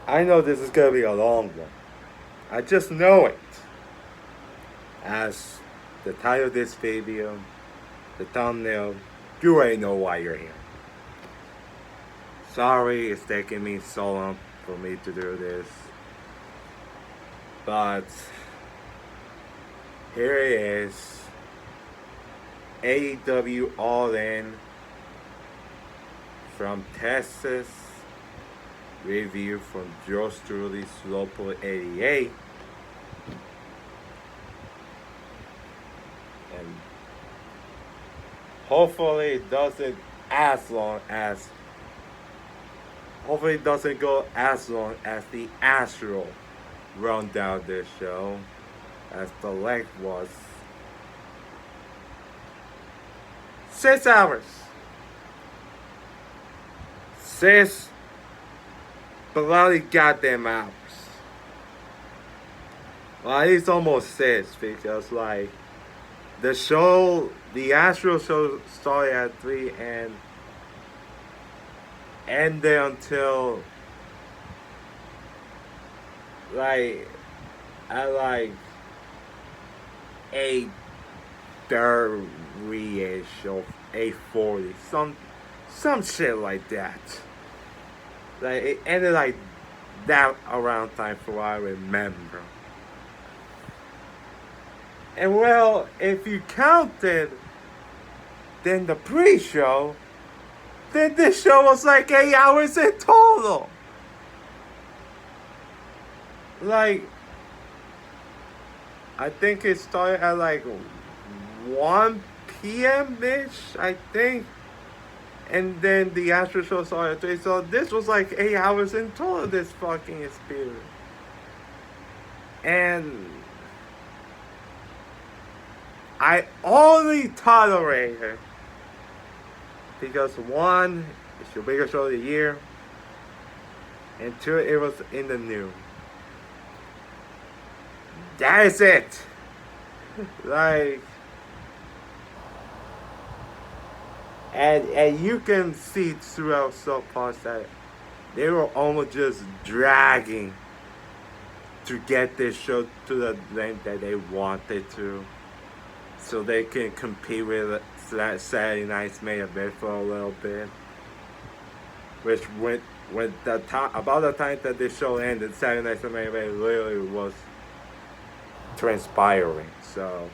I know this is gonna be a long one. I just know it. As the title of this video, the thumbnail, you already know why you're here. Sorry it's taking me so long for me to do this. But here it is. AEW All In from Texas. Review from Joe's Truly Slowpoke 88. And hopefully it doesn't go as long as the Astral run down this show, as the length was 6 hours. 6 bloody goddamn hours. Well, it's almost 6 because like the Astral show started at 3 and ended until like at like 8:30ish or 8:40, some shit like that. Like it ended like that around time for what I remember. And well, if you counted then the pre-show, then this show was like 8 hours in total. Like, I think it started at like 1 p.m.-ish, I think. And then the Astro show started at 3. So this was like 8 hours in total, this fucking experience. And I only tolerate it because 1, it's your biggest show of the year, and 2, it was in the news. That is it. Like, and you can see throughout so parts that they were almost just dragging to get this show to the length that they wanted to, so they can compete with that Saturday night's main event for a little bit. Which when about the time that this show ended, Saturday night's main event literally was transpiring. So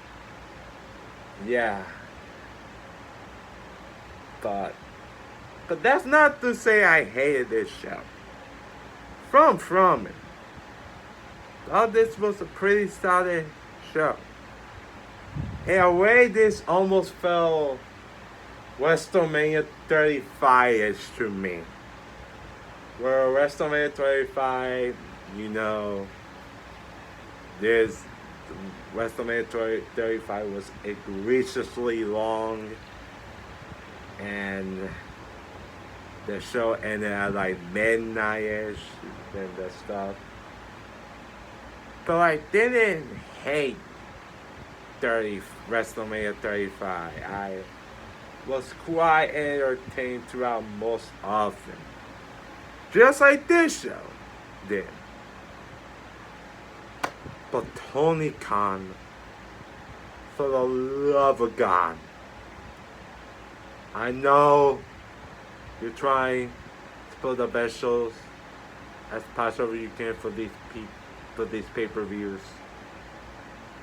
yeah. But that's not to say I hated this show. From it. Thought this was a pretty solid show. In a way, this almost felt WrestleMania 35-ish to me. Where WrestleMania 35, you know, WrestleMania 35 was egregiously long. And the show ended at like midnight-ish and the stuff. But I didn't hate WrestleMania 35. I was quite entertained throughout most of them. Just like this show did. But Tony Khan, for the love of God, I know you're trying to put the best shows as possible you can for these pay-per-views.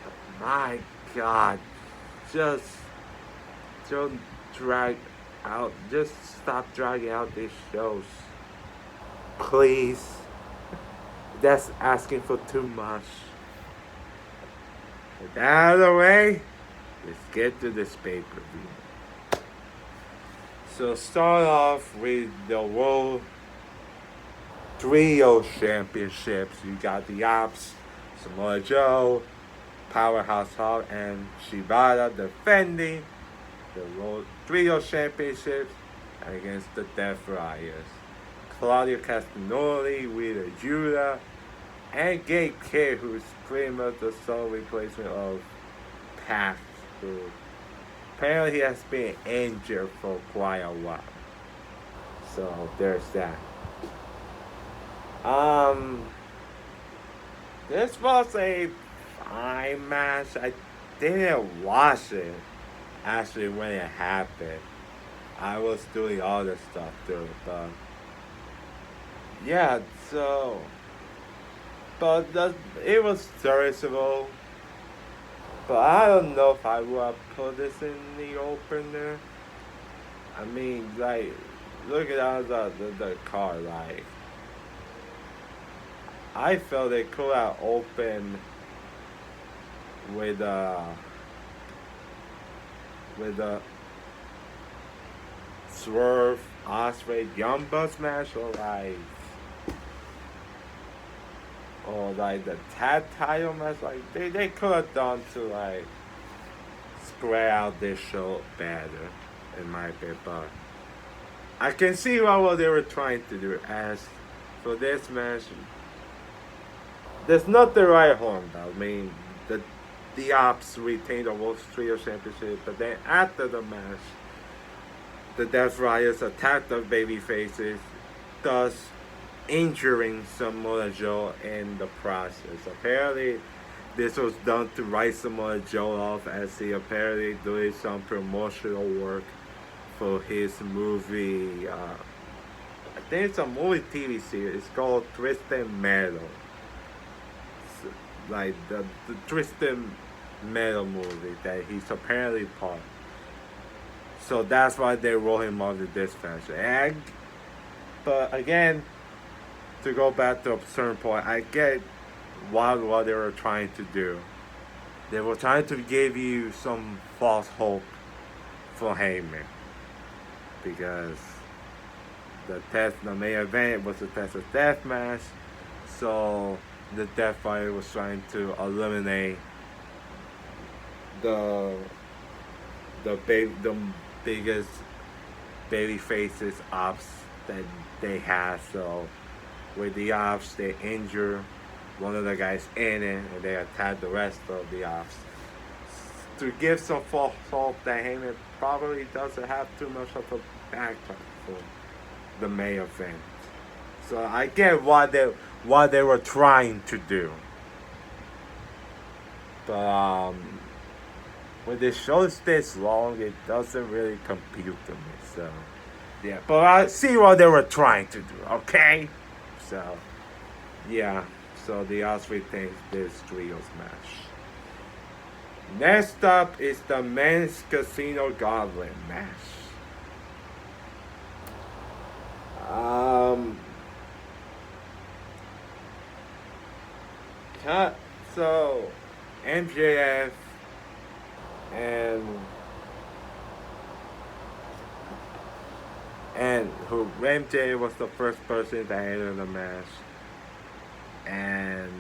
But my God, just don't just stop dragging out these shows. Please. That's asking for too much. With that out of the way, let's get to this pay-per-view. So start off with the World Trio Championships. You got the Ops, Samoa Joe, Powerhouse Hawk, and Shibata defending the World Trio Championships against the Death Riders. Claudio Castagnoli, Wheeler Judah, and Gabe Kidd, who's pretty much the sole replacement of Pac, who apparently he has been injured for quite a while. So there's that. Um, this was a fine match. I didn't watch it actually when it happened. I was doing all this stuff too, but yeah. So, it was serviceable. But I don't know if I would put this in the opener. I mean, like, look at all the card. Like, I felt they could have opened with a Swerve, Osprey, Young Bucks match, or like the tag title match. Like they could have done to like spread out this show better, in my opinion. But I can see what they were trying to do. As for this match, there's not the right horn belt. I mean, the Ops retained the World Trio Championship, but then after the match, the Death Riders attacked the baby faces, thus injuring Samoa Joe in the process. Apparently, this was done to write Samoa Joe off, as he apparently doing some promotional work for his movie. I think it's a movie TV series. It's called Twisted Metal. Like the Twisted Metal movie that he's apparently part. So that's why they roll him off the dispatch. But again, to go back to a certain point, I get what they were trying to do. They were trying to give you some false hope for Heyman, because the main event was a Texas Death Match, so the Death Fighter was trying to eliminate the biggest baby faces Ops that they had. So with the Ops, they injure one of the guys in it, and they attack the rest of the Ops to give some false hope that Heyman probably doesn't have too much of a backtrack for the main event. So I get what they were trying to do, but when the show is this long, it doesn't really compute to me. So yeah, but I see what they were trying to do. Okay, so yeah, so the Osprey takes this trios match. Next up is the men's Casino Gauntlet match. So MJF and who MJ was the first person to enter the match, and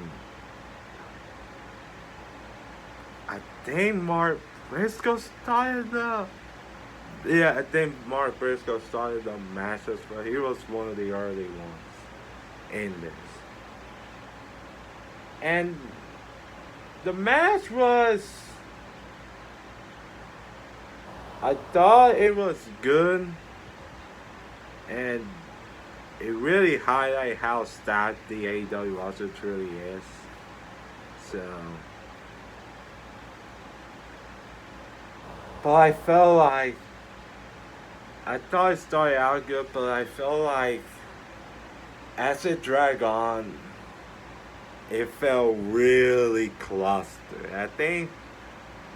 I think Mark Briscoe started I think Mark Briscoe started the matches, but he was one of the early ones in this. And the match was, I thought it was good, and it really highlighted how stacked the AEW roster truly is. So, but I thought it started out good, but I felt like as it dragged on, it felt really clustered. I think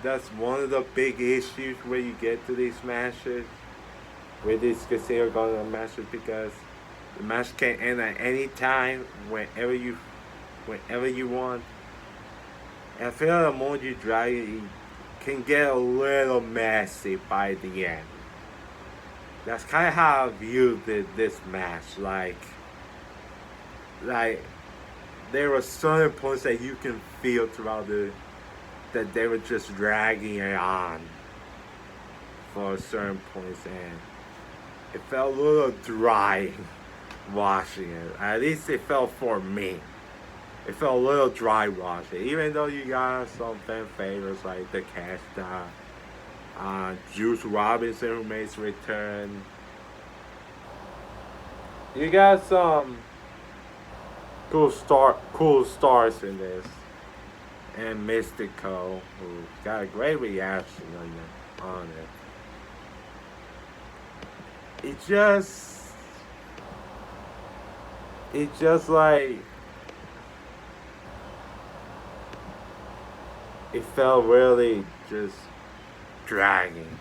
that's one of the big issues when you get to these matches, with these Casino Gauntlet matches, because the match can end at any time, whenever you want. And I feel like the more you drag it, it can get a little messy by the end. That's kind of how I viewed this match. Like there were certain points that you can feel throughout that they were just dragging it on for certain points, and it felt a little dry watching it. At least it felt for me. It felt a little dry watching, even though you got some fan favorites like the Cast, Juice Robinson, who makes return. You got some cool stars in this, and Mystico, who got a great reaction on it. It just like it felt really just dragging,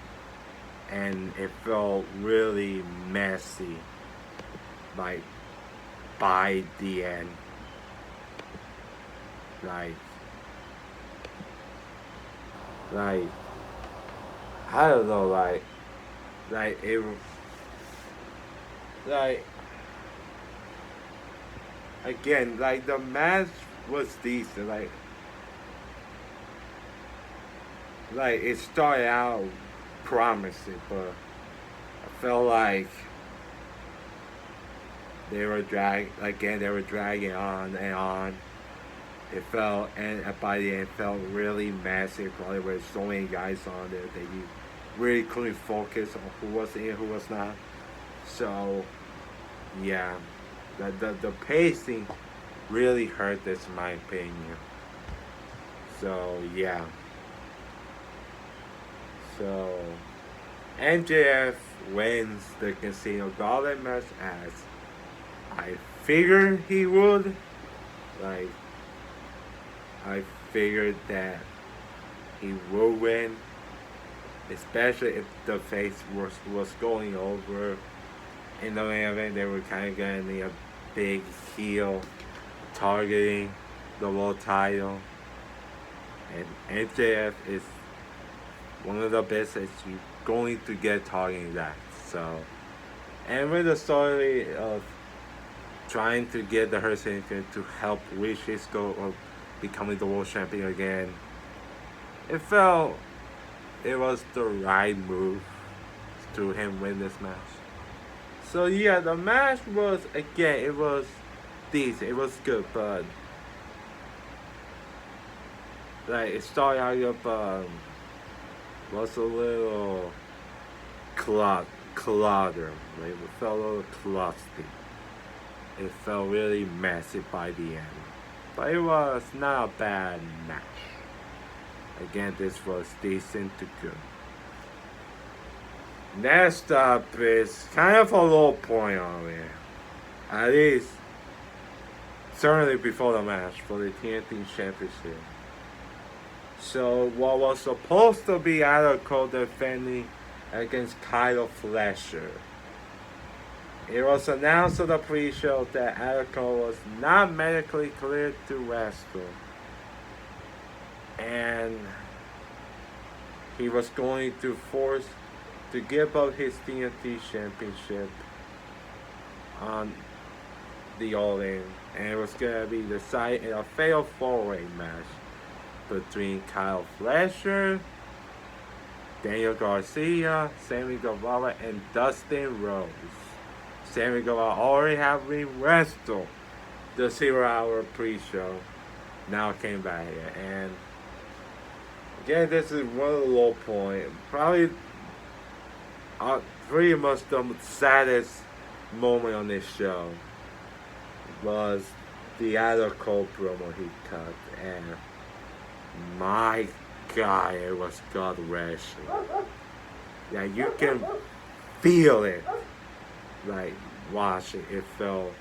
and it felt really messy, like by the end, like like I don't know, like it like again, like the match was decent, like it started out promising, but I felt like they were dragging on and on. It felt, and by the end, it felt really massive. Probably with so many guys on there that you really couldn't focus on who was in, who was not. So, yeah, the pacing really hurt this, in my opinion. So, yeah. So, MJF wins the Casino Gauntlet match as I figured he would. Like, I figured that he will win, especially if the face was going over. In the main event, they were kind of getting a big heel targeting the world title. And MJF is one of the best that you're going to get targeting that. So, and with the story of trying to get the Hurt Syndicate to help reach his goal of becoming the world champion again, it felt it was the right move to him win this match. So yeah, the match was, again, it was decent, it was good, but like it started out up was a little clutter. Like, it felt a little clustered. It felt really messy by the end. But it was not a bad match. Again, this was decent to good. Next up is kind of a low point on it. At least, certainly before the match for the TNT Championship. So, what was supposed to be Adam Cole defending against Kyle Fletcher. It was announced on the pre-show that Adam Cole was not medically cleared to wrestle. And he was going to force to give up his TNT Championship on the All-In. And it was going to be decided in a fatal four-way match between Kyle Fletcher, Daniel Garcia, Sammy Guevara, and Dustin Rhodes. Sammy Guevara already having wrestled the 0 Hour pre-show. Now came back here. And again, this is one of the low points. Probably pretty much the saddest moment on this show was the Adam Cole promo he cut. And my God, it was gut wrenching. Yeah, you can feel it. Like, watch it. It felt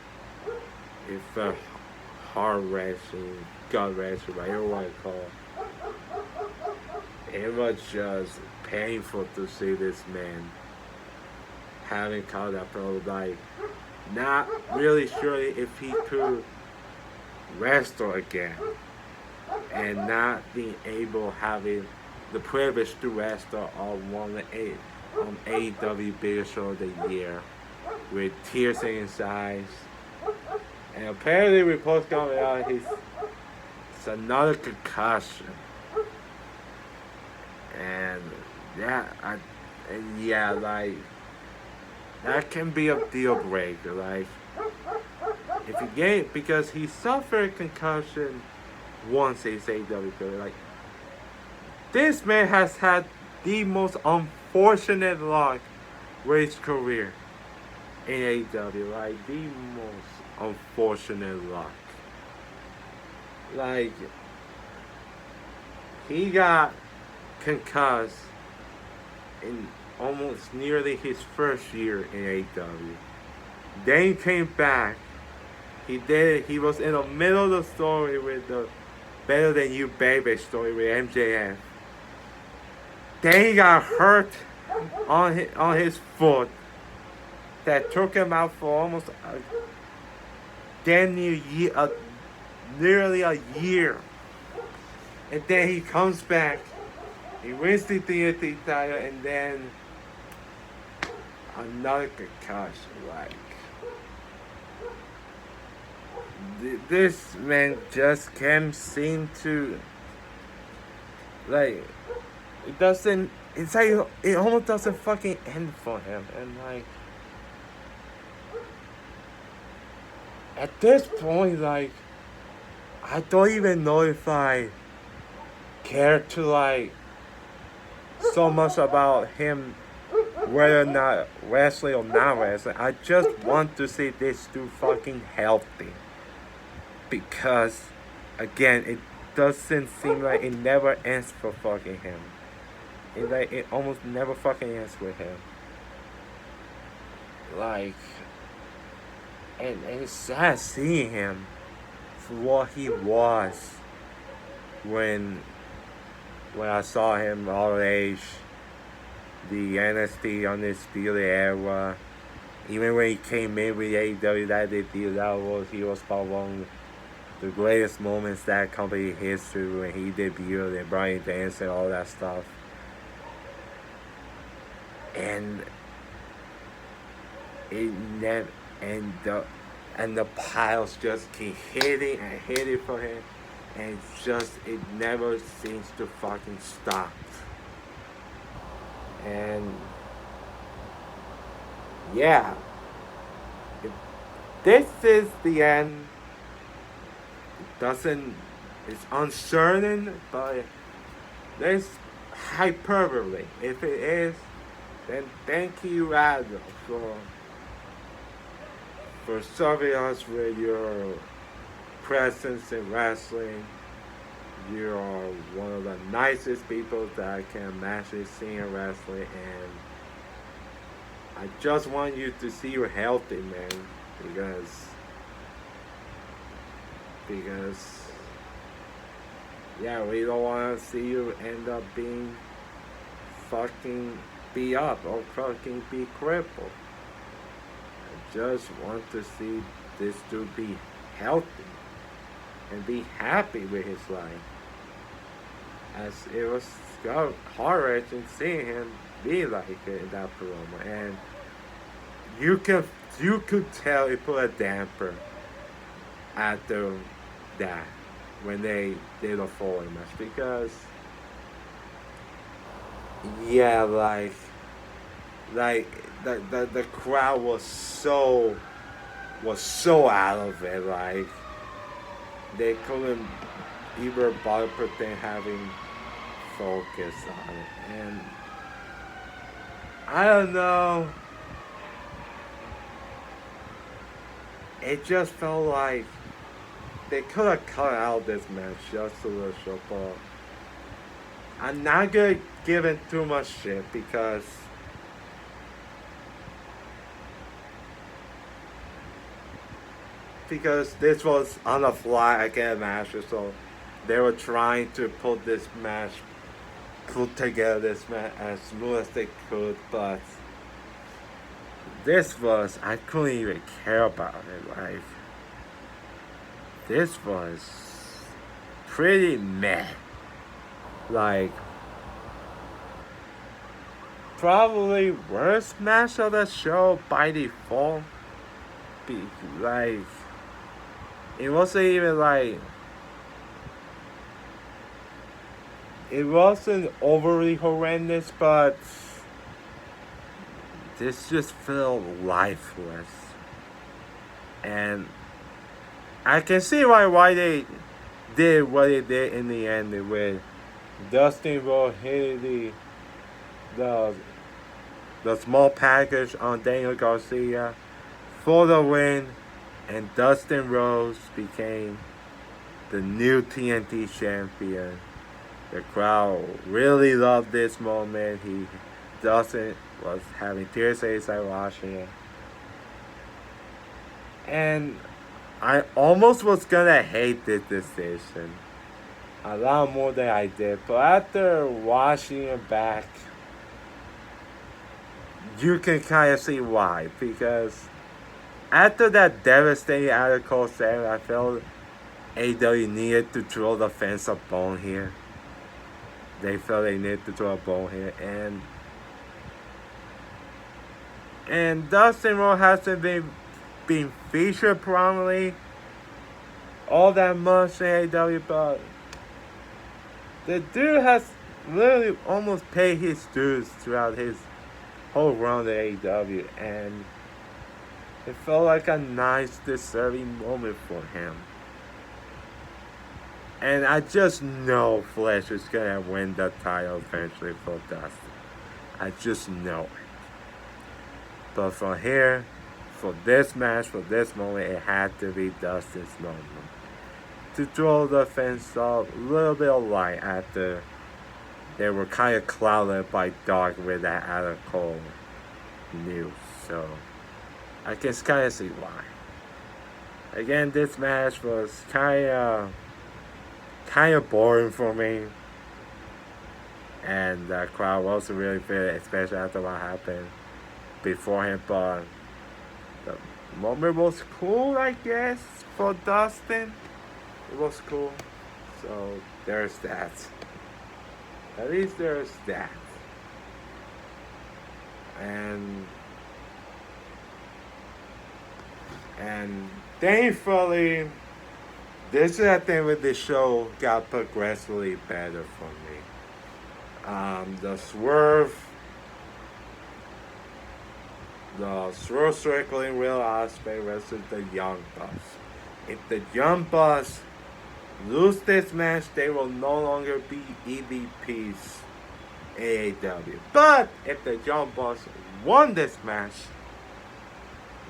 heart wrenching, gut wrenching, whatever you want to call it. It was just painful to see this man having caught that pro, like, not really sure if he could wrestle again. And not being able having the privilege to wrestle on AEW biggest show of the year with tears in his eyes. And apparently reports coming out it's another concussion. And like that can be a deal breaker. Like, if you get, because he suffered concussion once in AEW career. Like, this man has had the most unfortunate luck with his career in AEW. Like, the most unfortunate luck. Like, he got concussed in almost nearly his first year in AEW. Then he came back. He was in the middle of the story with the Better Than You Baby story with MJF. Then he got hurt on his foot. That took him out for almost nearly a year. And then he comes back. He wins the TNT title, and then another concussion. Like, this man just can't seem to, like, it doesn't. It's like it almost doesn't fucking end for him, and like, at this point, like, I don't even know if I care to, like, so much about him, whether or not wrestling or not wrestling. I just want to see this dude fucking healthy. Because, again, it doesn't seem like it never ends for fucking him. It almost never fucking ends with him. Like, and it's sad seeing him for what he was when I saw him all age, the NXT Undisputed Era. Even when he came in with AEW, he was probably one of the greatest moments that company history when he debuted and Bryan Dance and all that stuff. And it never, and the piles just keep hitting and hitting for him, and it never seems to fucking stop. And yeah, if this is the end. It's uncertain, but there's hyperbole. If it is, then thank you, Adam, for serving us with your presence in wrestling. You are one of the nicest people that I can imagine seeing in wrestling, and I just want you to see you healthy, man, because yeah, we don't want to see you end up being fucking beat up or fucking be crippled. I just want to see this dude be healthy and be happy with his life. As it was heart-wrenching seeing him be like it in that promo, and you could tell it put a damper after that when they did a following match, because yeah, like the crowd was so out of it. Like, they couldn't even bother pretend having focus on it, and I don't know, it just felt like they could have cut out this match just a little short, but I'm not gonna give it too much shit because this was on the fly again match, so they were trying to put together this match as smooth as they could, but I couldn't even care about it. Like, this was pretty meh. Like, probably worst match of the show by default. Like, it wasn't even like, it wasn't overly horrendous, but this just felt lifeless. And I can see why they did what they did in the end with Dustin Rhodes hitting the small package on Daniel Garcia for the win, and Dustin Rhodes became the new TNT champion. The crowd really loved this moment. Dustin was having tears in his eyes watching it. And I almost was gonna hate this decision a lot more than I did. But after watching it back, you can kind of see why. Because after that devastating Adam Cole segment, I felt AEW needed to throw the fans a bone here. They felt they needed to throw a bone here. And Dustin Rhodes hasn't been featured prominently all that much in AEW, but the dude has literally almost paid his dues throughout his whole run at AEW, and it felt like a nice, deserving moment for him. And I just know Flash is gonna win the title eventually for Dustin. I just know it. But from here, for this match, for this moment, it had to be Dustin's moment. To throw the fans off a little bit of light after they were kind of clouded by dark with that Adam Cole news. So I can kind of see why. Again, this match was kind of boring for me. And the crowd wasn't really feeling it, especially after what happened beforehand. But the moment was cool, I guess, for Dustin. It was cool. So there's that. At least there's that. And thankfully, this is the thing with the show got progressively better for me. The swerve Strickland, Will Ospreay versus the Young Bucks. If the Young Bucks lose this match, they will no longer be EVPs AEW. But if the Young Bucks won this match,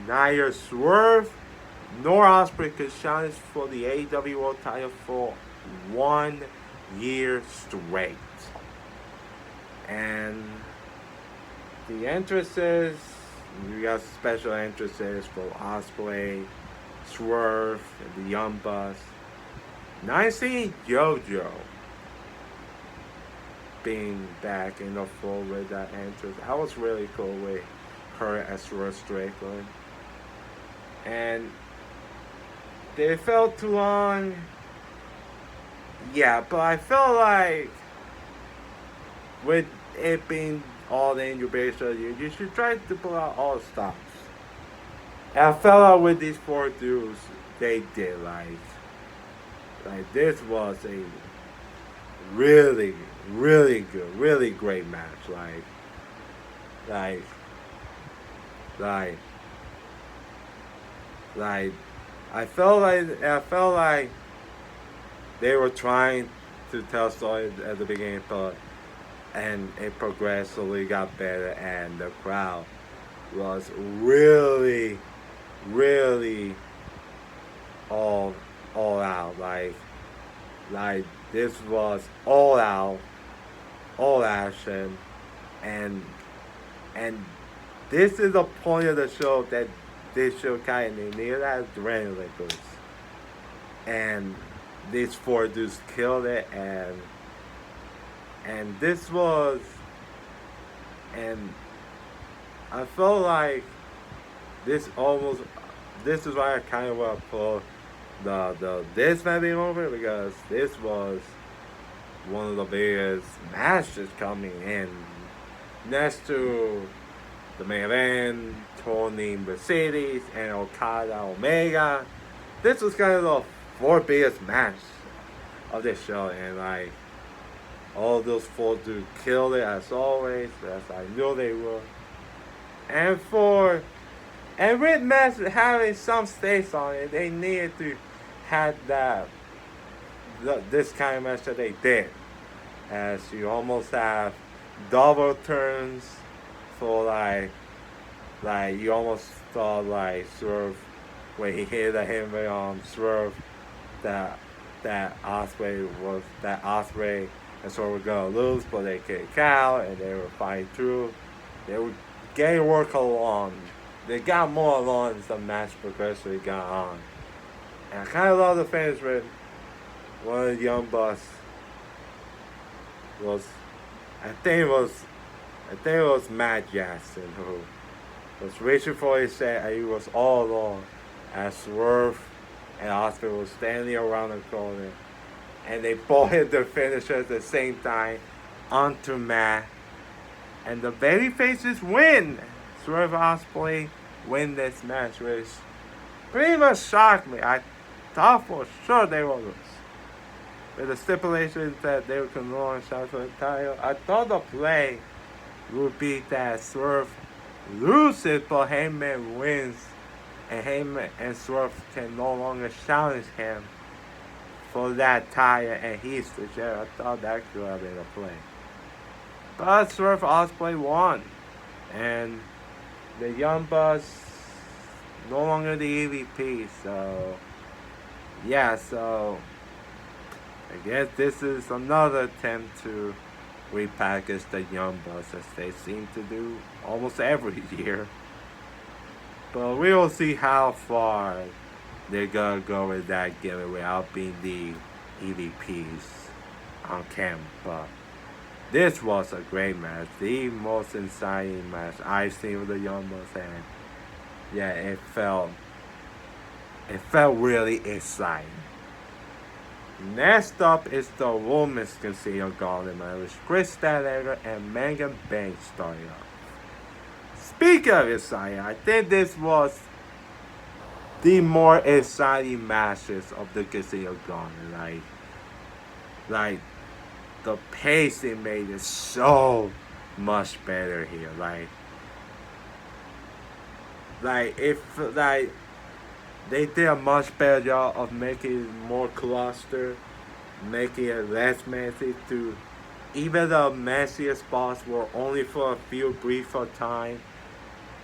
neither Swerve nor Ospreay could challenge for the AEW World title for 1 year straight. And the entrances, we got special entrances for Ospreay, Swerve, and the Young Bucks. Nice seeing JoJo being back in the fold with that entrance. That was really cool with her as Swerve Strickland. And they felt too long. Yeah, but I felt like with it being all the incubation, you should try to pull out all the stops. And I felt like with these 4 dudes, they did like this was a really, really good, really great match. I felt like they were trying to tell a story at the beginning, and it progressively got better, and the crowd was really, really all out. Like this was all out, all action, and this is the point of the show that this show kind of needed as adrenaline boost. And these 4 dudes killed it, and this was, and I felt like this is why I kind of want to pull this match being over, because this was one of the biggest matches coming in. Next to the main event, Tony Mercedes and Okada Omega, this was kind of the 4 biggest match of this show, and all those 4 dudes killed it as always, as I knew they would. And with match having some stakes on it, they needed to have this kind of match that they did, as you almost have double turns for you almost thought Swerve when he hit a hammer on Swerve, that that Osprey and so were gonna lose, but they kicked out and they were fighting through. They were getting work along. They got more along as the match progressively got on. And I kind of love the finish with one of the Young Bucks was, I think it was Matt Jackson who was reaching for his set and he was all alone as Swerve and Osprey was standing around the corner. And they both hit their finisher at the same time onto Matt. And the babyfaces win. Swerve Osprey win this match, which pretty much shocked me. I thought for sure they would lose. With the stipulation that they would come on shot for the title, I thought the play would be that Swerve loses, but Heyman wins. And Heyman and Swerve can no longer challenge him for that title, and he's the champ. I thought that could have been a play. But Swerve Osprey won. And the Young Bucks no longer the EVP, so yeah, so I guess this is another attempt to repackage the Young Bucks as they seem to do almost every year. But we will see how far they're gonna go with that gimmick without being the EVPs on camera. But this was a great match, the most exciting match I've seen with the Young Bucks, and yeah, it felt really exciting. Next up is the Women's Casino Gauntlet match with Chris Statlander and Megan Banks starting off. Speaking of exciting, I think this was the more exciting matches of the Casino Gauntlet. Like the pacing made it so much better here. They did a much better job of making it more cluster, making it less messy. To even the messiest spots were only for a few brief time.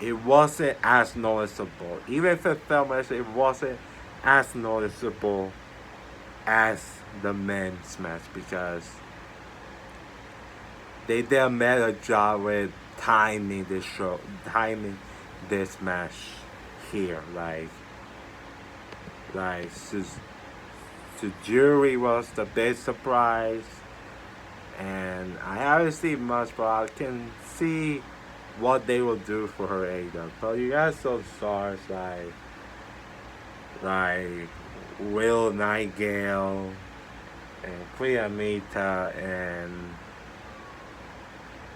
It wasn't as noticeable. Even if it felt messy, it wasn't as noticeable as the men's match because they did a better job with timing this match here. The jury was the big surprise, and I haven't seen much, but I can see what they will do for her AEW. But you got some stars like Will Nightingale and Priamita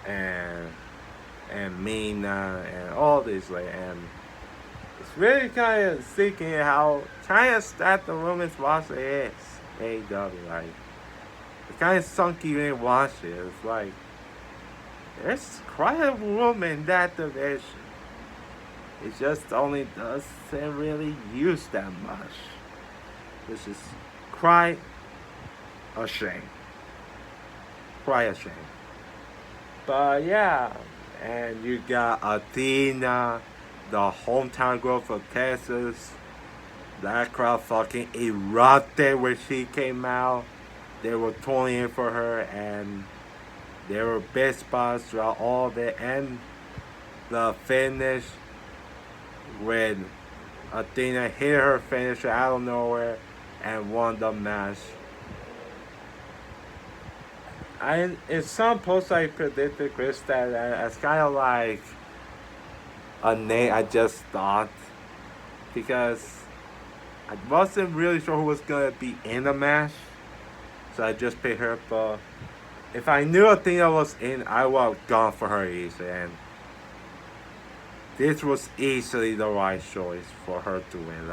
and Mina and all these and it's really kind of seeking how kind of stacked the women's roster is. AEW, it's kind of sunk you in watch it. It's there's quite a woman in that division. It just only doesn't really use that much, which is quite a shame. Quite a shame. But yeah, and you got Athena, the hometown girl from Texas. That crowd fucking erupted when she came out. They were totally in for her, and there were big spots throughout all of it. And the finish when Athena hit her finisher out of nowhere and won the match. In some posts I predicted Chris that as kind of like a name I just thought because I wasn't really sure who was gonna be in the match, so I just picked her. But if I knew Athena was in, I would have gone for her easily, and this was easily the right choice for her to win.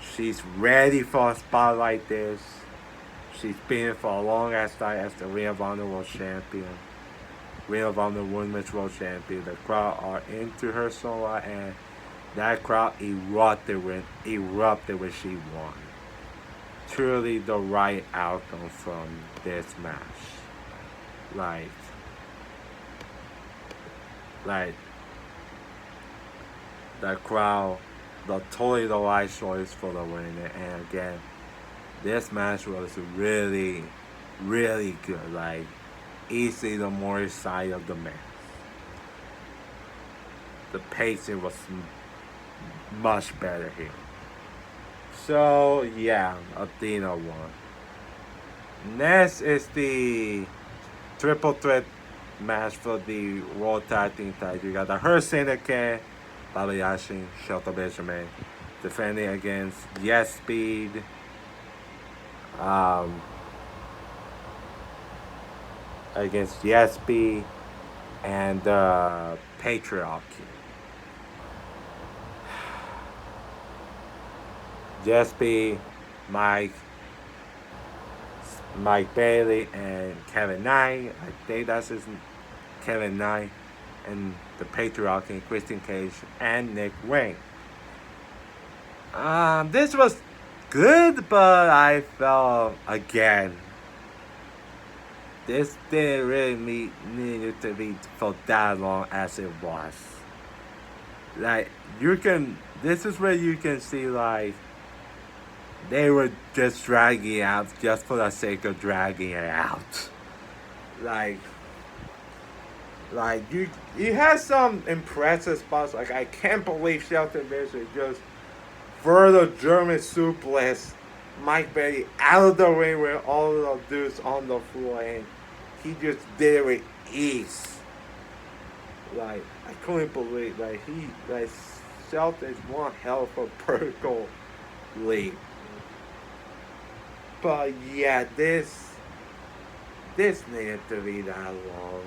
She's ready for a spot like this. She's been for a long ass time as the Ring of Honor World Champion. Ring of Honor Women's World Champion. The crowd are into her so much, and that crowd erupted when she won. Truly the right outcome from this match. The crowd, totally the right choice for the winner. And again, This match was really, really good. Like, easily the more side of the match. The pacing was much better here. So, yeah, Athena won. Next is the triple threat match for the World Tag Team title. You got the Hurt Syndicate, Bobby Lashley, Shelton Benjamin, defending against Yes Speed, um, against Yes Speed, and Patriarchy. Yes Speed, Mike, Mike Bailey, and Kevin Knight. I think that's his Kevin Knight, and the Patriarchy, Christian Cage, and Nick Wayne. This was good, but I felt again. This didn't really need to be for that long as it was. Like this is where you can see like they were just dragging it out just for the sake of dragging it out. Like you had some impressive spots. Like I can't believe Shelton Benjamin just further German suplex Mike Bailey out of the ring with all of the dudes on the floor, and he just did it with ease. Like I couldn't believe Shelton's one hell of a vertical leap. But yeah, this needed to be that long.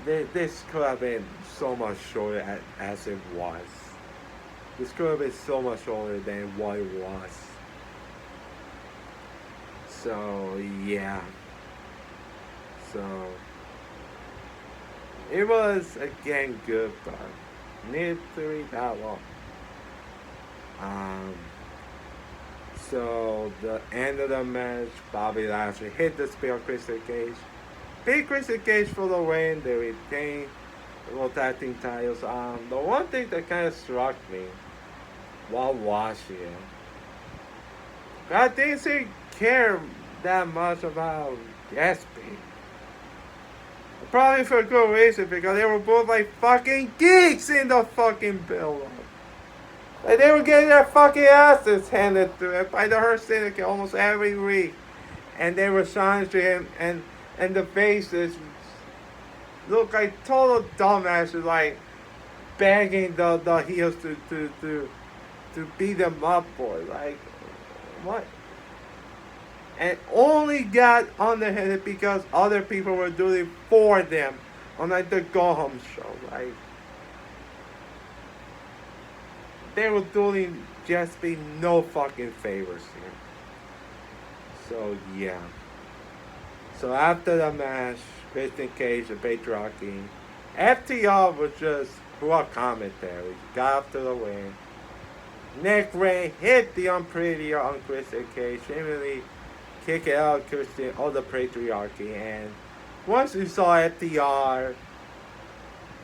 This could have been so much shorter as it was. This could have been so much shorter than what it was. So yeah. So it was again good, but needed to be that long. So the end of the match, Bobby Lashley hit the spear of Christian Cage. Beat Christian Cage for the win. They retained the World Tag Team titles. The one thing that kind of struck me while watching it, I didn't seem care that much about Gatsby. Probably for a good reason, because they were both like fucking geeks in the fucking build-up. Like they were getting their fucking asses handed to them by the Hurt Syndicate almost every week. And they were trying to him, and the faces look like total dumbasses, like begging the heels to beat them up for it. Like, what? And only got underhanded because other people were doing it for them on like the Go Home show. Like, they were doing just be no fucking favors here. So yeah. So after the match, Christian Cage and Patriarchy, FTR was just poor commentary. Got after the win. Nick Ray hit the Unprettier on Christian Cage, seemingly kick it out Christian or the Patriarchy. And once you saw FTR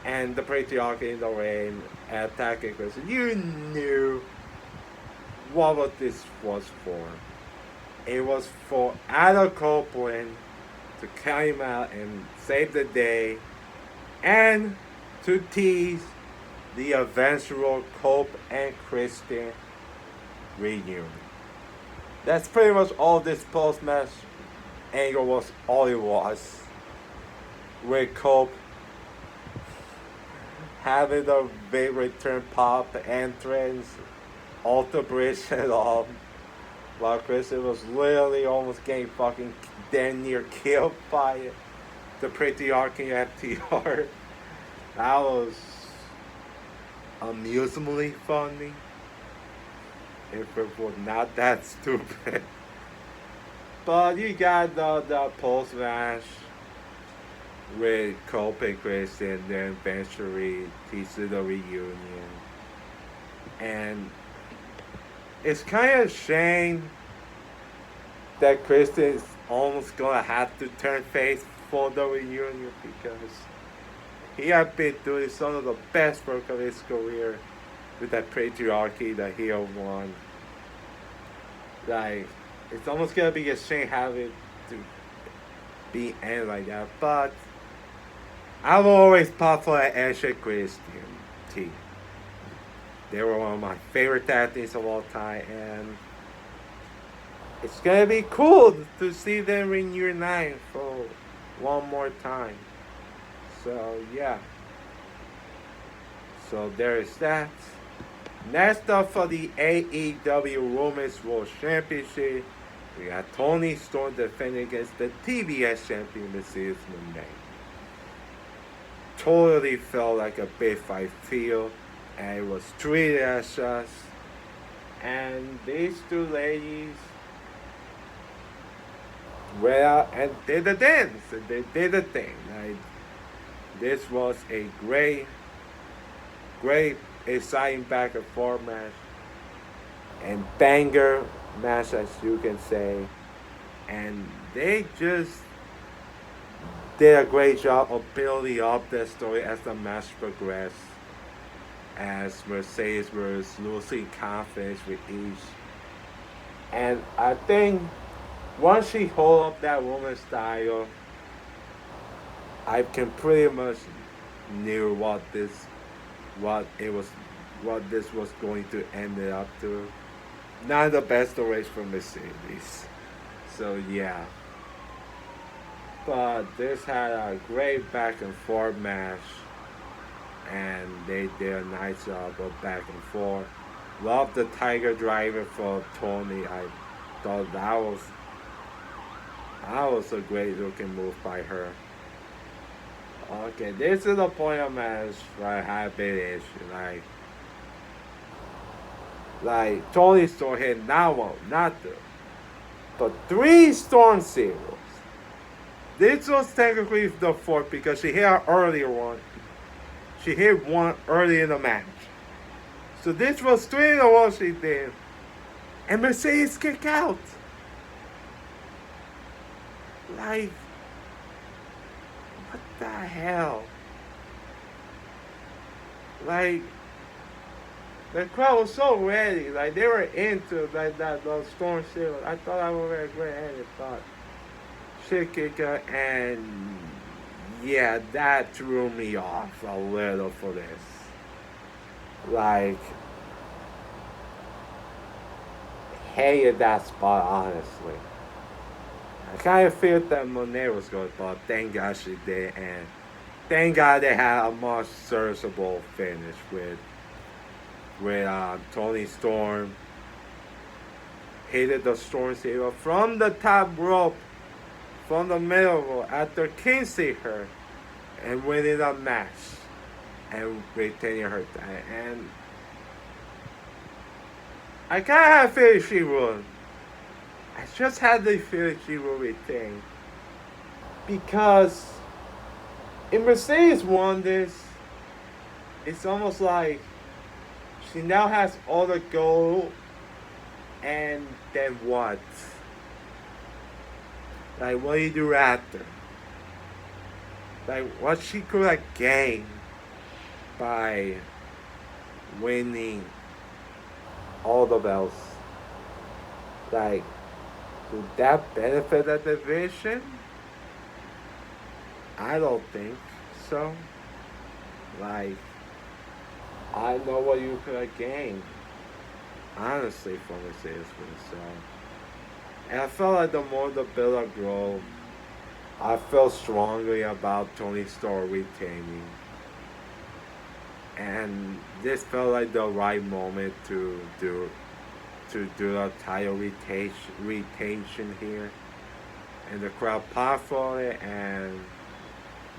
and the Patriarchy in the ring attacking Christian, you knew what this was for. It was for Adam Copeland to come out and save the day and to tease the eventual Cope and Christian reunion. That's pretty much all this post-match angle was, all it was. With Cope having the big return pop entrance, Alter Bridge and all, while Christian was literally almost getting fucking damn near killed by the Patriarchy FTR. That was amusingly funny, if it was not that stupid. But you got the post match with Cope and Christian, then eventually teases the reunion. And it's kind of a shame that Christian is almost gonna have to turn face for the reunion, because he had been doing some of the best work of his career with that Patriarchy, the heel one. Like, it's almost gonna be a shame having to be end like that. But I've always fought for an Ashley Christian team. They were one of my favorite tag teams of all time, and it's gonna be cool to see them reunite for one more time. So yeah. So there is that. Next up for the AEW Women's World Championship, we got Toni Storm defending against the TBS champion Mercedes Moné. Totally felt like a big fight feel, and it was treated as such. And these two ladies went out and did the dance. They did the thing. Like, this was a great, exciting back and forth match and banger match, as you can say. And they just did a great job of building up the story as the match progressed. As Mercedes was losing confidence with each. And I think once she hold up that woman's style, I can pretty much knew what this was going to end it up to. Not the best race for Mercedes. So yeah. But this had a great back and forth match, and they did a nice job of back and forth. Love the Tiger Driver for Toni. I thought that was a great looking move by her. Okay, this is the point of match where I have a big issue. Like Toni Storm hit not one, not two, but three Storm Zeros. This was technically the fourth because she hit an earlier one. She hit one early in the match. So this was three in a row she did. And Mercedes kicked out. Like, what the hell? Like, the crowd was so ready. Like, they were into like that those Storm Zero. I thought I was very great ending, but shit kicker, and yeah, that threw me off a little for this. Like, hated that spot, honestly. I kind of felt that Monet was good, but thank God she did, and thank God they had a much serviceable finish with Toni Storm hit the Storm Zero from the top rope, from the middle rope, after Kinsey her, and winning a match, and retaining her title. And I kind of had a feeling she would. I just had the feeling she would retain. Because if Mercedes won this, it's almost like she now has all the gold, and then what? Like, what do you do after? Like, what she could have gained by winning all the belts. Like, would that benefit the division? I don't think so. Like, I know what you could have gained, honestly, from Mercedes for herself. And I felt like the more the build-up grew, I felt strongly about Toni Storm retaining. And this felt like the right moment to do a title retention here. And the crowd popped for it, and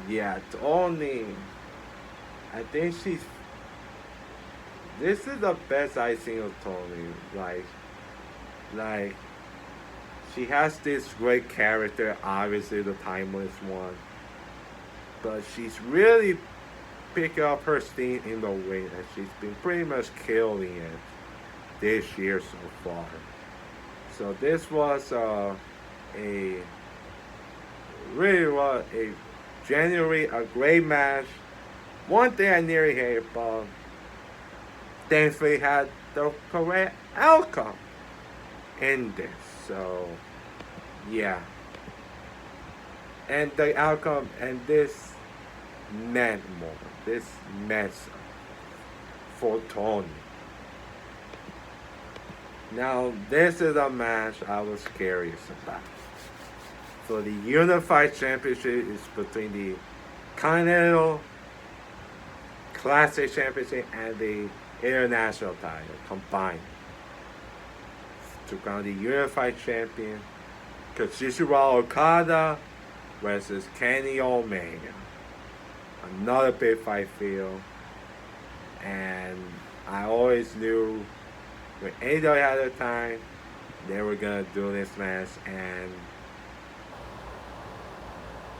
yeah, Toni, I think this is the best I've seen of Toni. Like, she has this great character, obviously the timeless one, but she's really picking up her steam in the ring, and she's been pretty much killing it this year so far. So this was a great match. One thing I nearly hated, but thankfully had the correct outcome. in this. So, yeah. And the outcome, and this meant more. This meant for Tony. Now, this is a match I was curious about. So the Unified Championship is between the Continental Classic Championship and the International title combined. Took on the Unified Champion Kazuchika Okada versus Kenny Omega. Another big fight field. And I always knew when AEW had the time, they were gonna do this match, and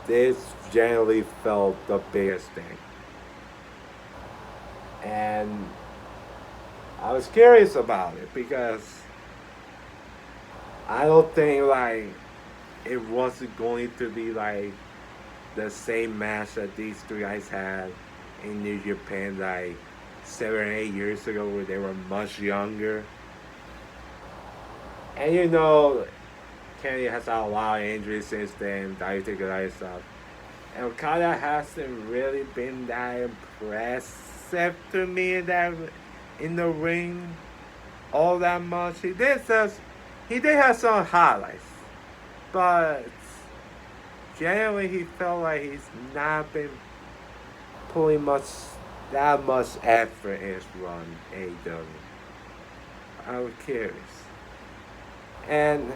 this generally felt the biggest thing. And I was curious about it because I don't think like it wasn't going to be like the same match that these three guys had in New Japan like 7 or 8 years ago where they were much younger. And you know, Kenny has had a lot of injuries since then, diabetic stuff. And Okada hasn't really been that impressive to me in the ring all that much. He did have some highlights, but generally he felt like he's not been putting that much effort in his run AEW. I was curious. And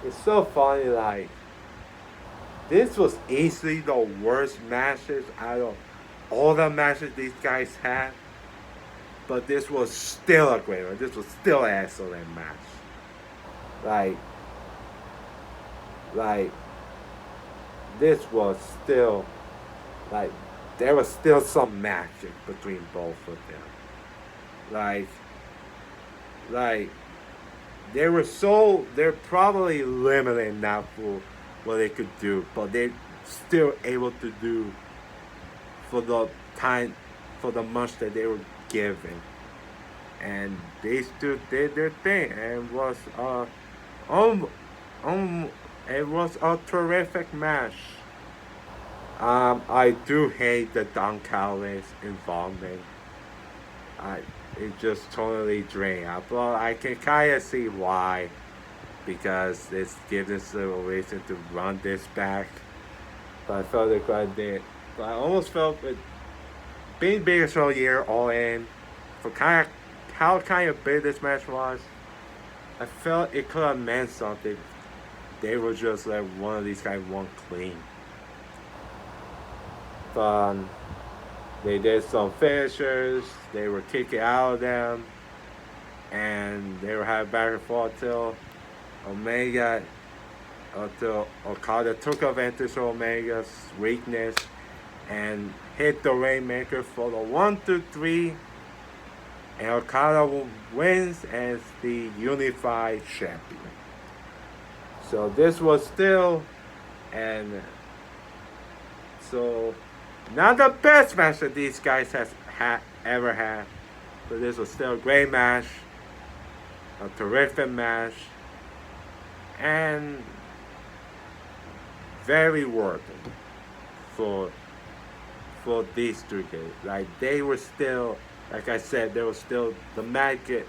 it's so funny, like, this was easily the worst matches out of all the matches these guys had. But this was still a great one. This was still an excellent match. Like, this was still, like, there was still some magic between both of them. Like, they're probably limited now for what they could do, but they're still able to do for the time, for the much that they were given. And these two did their thing, and it was a terrific match. I do hate the Don Callis involvement. It just totally drained out. But I can kind of see why, because it's given us a reason to run this back. But I felt it quite did. But I almost felt it being biggest all year, all in, for how kind of big this match was. I felt it could have meant something. They were just like one of these guys won clean. But they did some finishers. They were kicking out of them, and they were having back and forth till Okada took advantage of Omega's weakness and hit the Rainmaker for the 1-2-3, and Okada wins as the Unified Champion. So this was still, and so not the best match that these guys has ever had, but this was still a great match, a terrific match, and very worth it for these three guys. Like, they were still, like I said, there was still the magic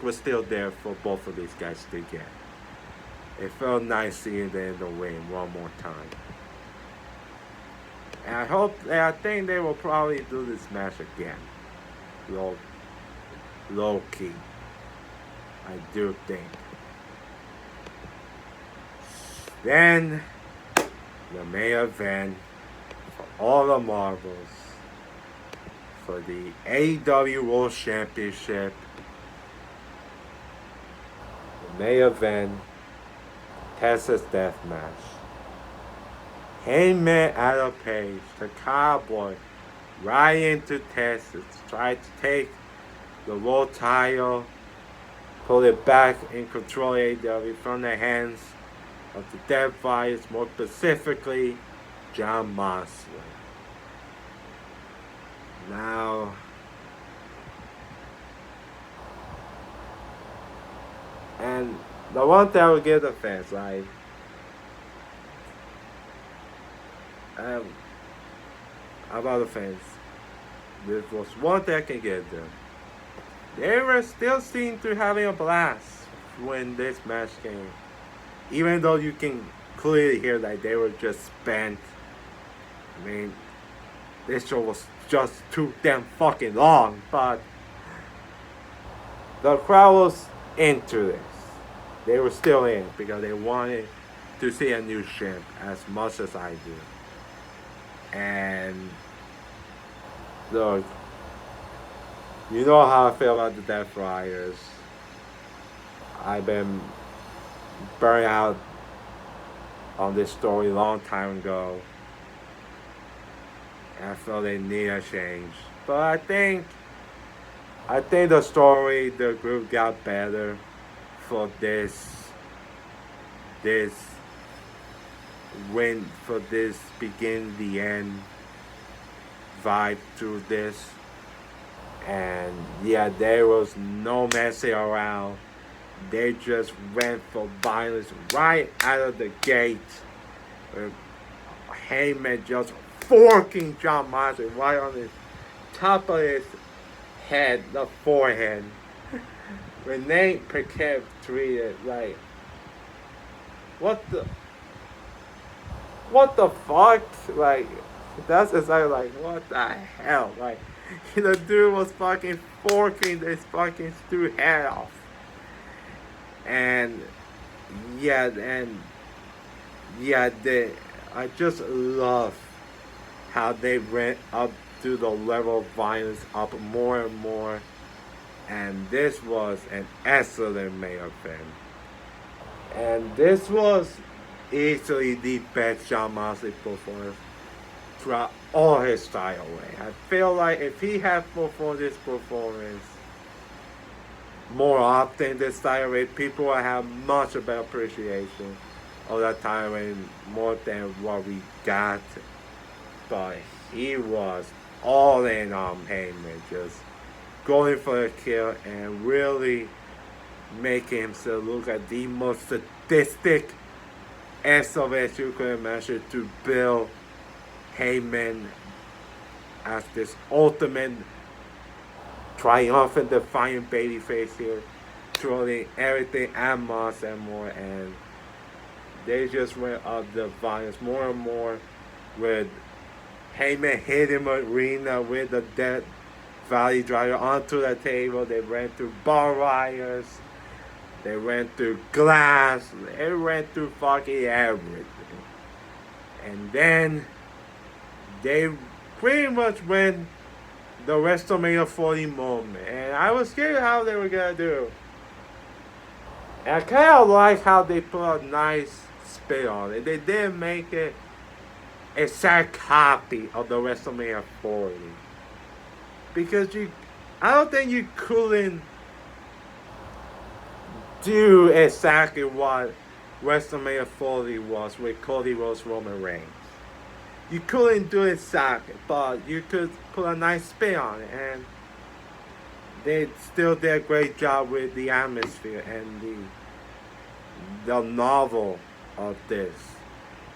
was still there for both of these guys to get. It felt nice seeing them in the ring one more time. And I think they will probably do this match again. Low key. I do think. Then, the main event for all the marbles for the AEW World Championship. The main event, Texas Death Match. Hangman Adam Page, the Cowboy, right into Texas, tried to take the world title, pull it back and control AEW from the hands of the Death Fighters, more specifically, Jon Moxley. Now, And the one thing I would give the fans, like, um, about the fans, this was one thing I can give them. They were still seem to having a blast when this match came. Even though you can clearly hear that they were just spent. I mean, this show was just too damn fucking long, but the crowd was into this. They were still in because they wanted to see a new champ as much as I do. And look, you know how I feel about the Death Friars. I've been burned out on this story a long time ago. And I feel they need a change. But I think the story, the group got better for this win, for this begin the end vibe to this. And yeah, there was no messing around. They just went for violence right out of the gate. Heyman just forking John Moxley right on his top of his head, the forehead. Renee Paquette tweeted like, what the fuck? Like, that's exactly like, what the hell? Like, the dude was fucking forking this fucking dude's head off. And yeah, I just love how they went up to the level of violence up more and more. And this was an excellent main event. And this was easily the best Jon Moxley performance throughout all his style way. I feel like if he had performed this performance more often this style way, people would have much better appreciation of that time and more than what we got. But he was all in on Heyman, just going for a kill and really making himself look like the most sadistic SOS you could imagine to build Heyman as this ultimate triumphant, defiant babyface here, trolling everything and Moss and more, and they just went up the violence more and more with Heyman hitting Arena with the Death Valley Driver onto the table. They ran through bar wires. They went through glass. They went through fucking everything. And then they pretty much went the WrestleMania 40 moment. And I was scared how they were going to do. And I kind of like how they put a nice spin on it. They didn't make it a exact copy of the WrestleMania 40. Because I don't think you couldn't do exactly what WrestleMania 40 was with Cody Rhodes, Roman Reigns. You couldn't do it exactly, but you could put a nice spin on it, and they still did a great job with the atmosphere and the novel of this.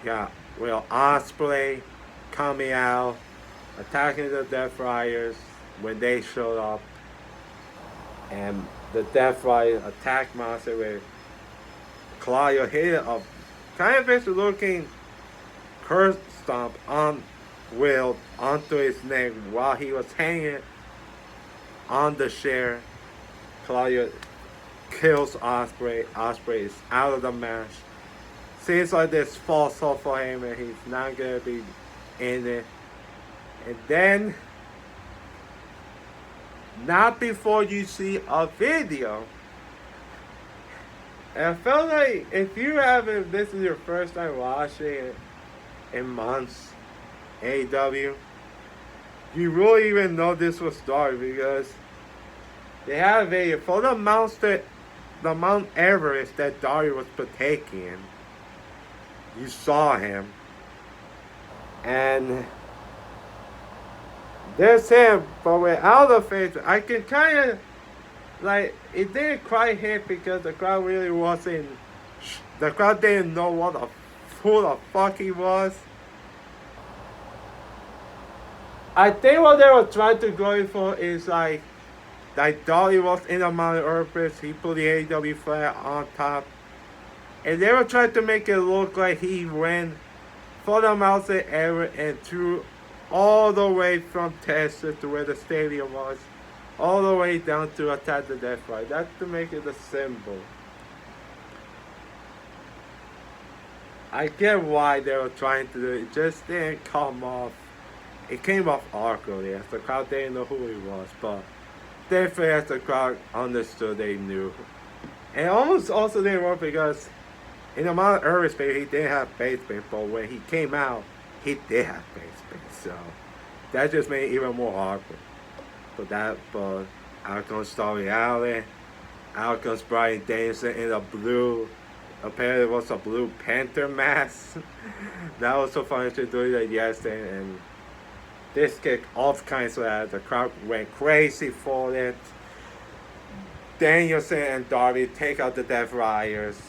Yeah, well, Ospreay coming out, attacking the Death Friars when they showed up, and the Death Friars attacked Moxley with Claudio hit a kind of basically looking curse stomp on Will onto his neck while he was hanging on the chair. Claudio kills Ospreay. Ospreay is out of the match. Seems like this false hope for him and he's not gonna be in it. And then, not before you see a video. And I felt like if you haven't, this is your first time watching it in months, AEW, you really even know this was started because they have a video for the Mount Everest that Dario was partaking. You saw him, and there's him, but without the face, I can kind of like, it didn't quite hit because the crowd really wasn't. The crowd didn't know who the fuck he was. I think what they were trying to go for is like Dolly was in the Mount Olympus. He put the AEW flag on top, and they were trying to make it look like he ran for the mountain area and threw all the way from Texas to where the stadium was, all the way down to attack the Death Rider. That's to make it a symbol. I get why they were trying to do it. It just didn't come off. It came off awkwardly as the crowd didn't know who he was, but definitely as the crowd understood, they knew. And almost also didn't work because in the amount of early space, he didn't have face space, but when he came out, he did have face space. So that just made it even more awkward. But out comes Story Allen, out comes Bryan Danielson in a blue, apparently it was a Blue Panther mask. That was so funny to do that yesterday, and this kicked off kinds of that. The crowd went crazy for it. Danielson and Darby take out the Death Riders.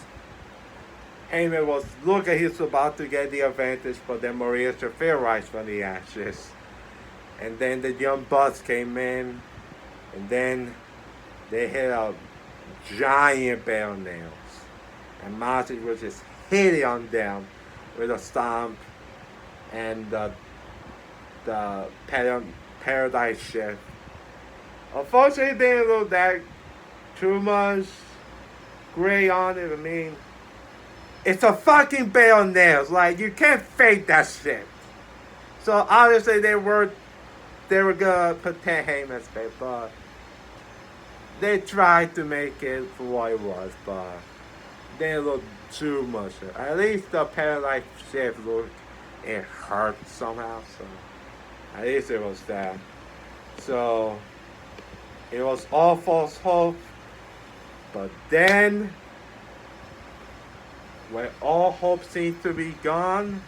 Heyman was looking he was about to get the advantage, but then Maria Shafir rise from the ashes. And then the Young Bucks came in, and then they hit a giant bell nails. And Moxley was just hitting on them with a stomp and the Paradise Shift. Unfortunately, it didn't look that too much gray on it. I mean, it's a fucking bell nails. Like, you can't fake that shit. So obviously they were gonna protect Heyman's face, but they tried to make it for what it was, but they didn't look too much. At least the Paradise Shift looked, it hurt somehow. So at least it was that. So it was all false hope. But then, when all hope seems to be gone,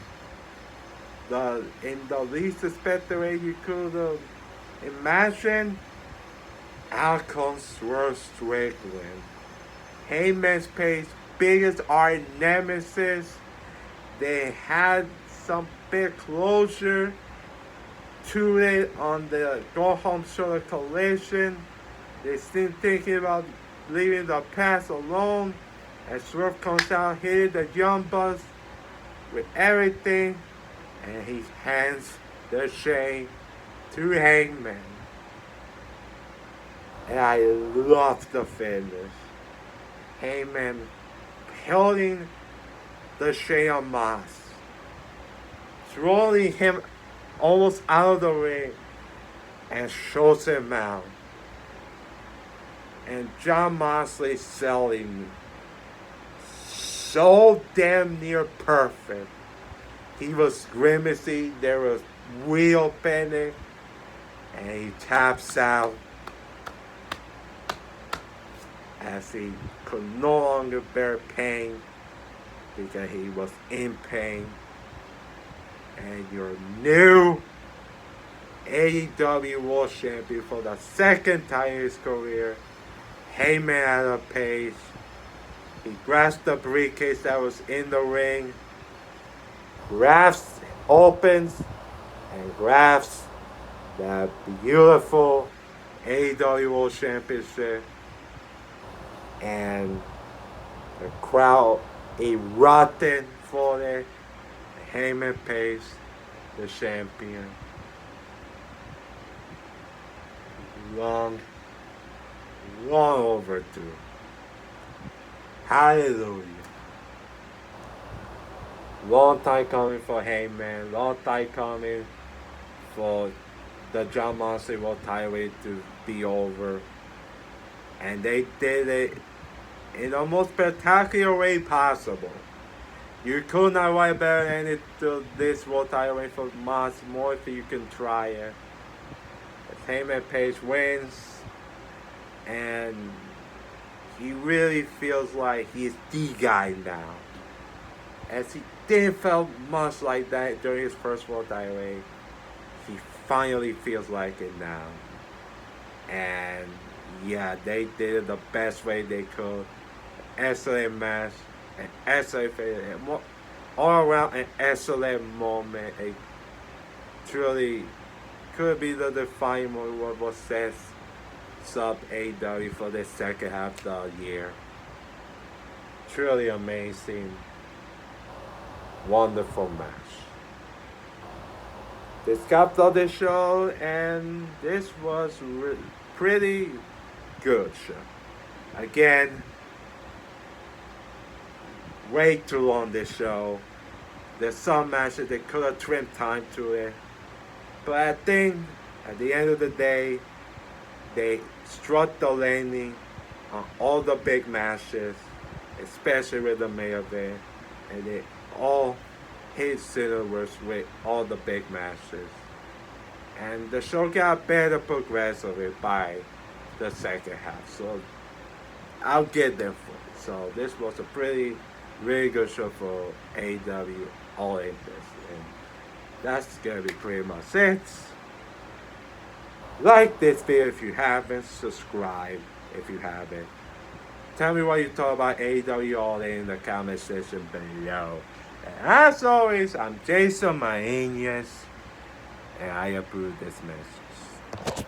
in the least expected way you could imagine, out comes Swerve Strickland. Heyman's Page's biggest art nemesis. They had some big closure to it on the Go Home Shoulder Collision. They still thinking about leaving the past alone. And Swerve comes out, hitting the Young Bucks with everything. And he hands the chain to Heyman. And I love the finish. Heyman holding the chain on Moss, throwing him almost out of the ring, and shows him out. And Jon Moxley selling so damn near perfect. He was grimacing, there was real panic, and he taps out as he could no longer bear pain because he was in pain. And your new AEW World Champion for the second time in his career, Heyman Adam Page. He grabs the briefcase that was in the ring, opens, and grabs that beautiful AEW World Championship. And the crowd erupted for it. Heyman Page, the champion. Long overdue. Hallelujah. Long time coming for Heyman. Long time coming for the Jon Moxley World title to be over. And they did it in the most spectacular way possible. You could not write better ending to this World title reign for Mox more if you can try it. As Heyman Page wins, and he really feels like he's the guy now. As he didn't feel much like that during his first World title reign, he finally feels like it now. And Yeah, they did it the best way they could. Excellent match, an excellent finish, all around an excellent moment. It truly could be the defining moment what sets up AEW for the second half of the year. Truly amazing, wonderful match. This capped off the show, and this was pretty good show. Again, way too long this show. There's some matches they could have trimmed time to it. But I think at the end of the day, they struck the landing on all the big matches, especially with the main event. And they all hit cinemas with all the big matches. And the show got better progressively by the second half. So I'll get them for it. So this was a really good show for AEW All In this. And that's gonna be pretty much it. Like this video if you haven't, subscribe if you haven't. Tell me what you thought about AEW All In the comment section below. And as always, I'm Jason Maenius, and I approve this message.